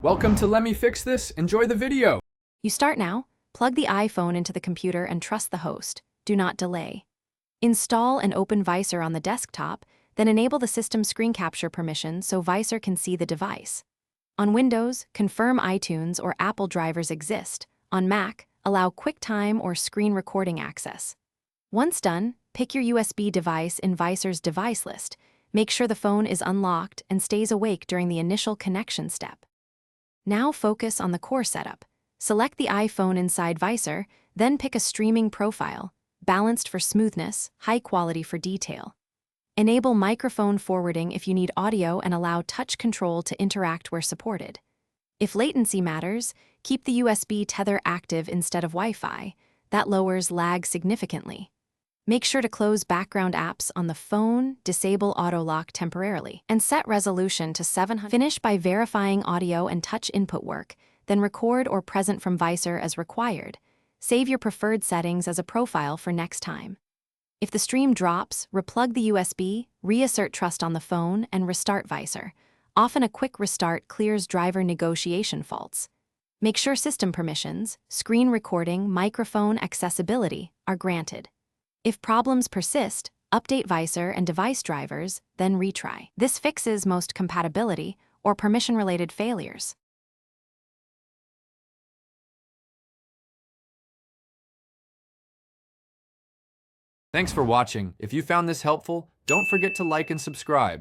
Welcome to Let Me Fix This. Enjoy the video. You start now, plug the iPhone into the computer and trust the host. Do not delay. Install and open Vysor on the desktop, then enable the system screen capture permission so Vysor can see the device. On Windows, confirm iTunes or Apple drivers exist. On Mac, allow QuickTime or screen recording access. Once done, pick your USB device in Vysor's device list. Make sure the phone is unlocked and stays awake during the initial connection step. Now focus on the core setup. Select the iPhone inside Vysor, then pick a streaming profile, balanced for smoothness, high quality for detail. Enable microphone forwarding if you need audio and allow touch control to interact where supported. If latency matters, keep the USB tether active instead of Wi-Fi. That lowers lag significantly. Make sure to close background apps on the phone, disable auto lock temporarily, and set resolution to 700. Finish by verifying audio and touch input work, then record or present from Vysor as required. Save your preferred settings as a profile for next time. If the stream drops, replug the USB, reassert trust on the phone, and restart Vysor. Often a quick restart clears driver negotiation faults. Make sure system permissions, screen recording, microphone accessibility are granted. If problems persist, update Vysor and device drivers, then retry. This fixes most compatibility or permission-related failures. Thanks for watching. If you found this helpful, don't forget to like and subscribe.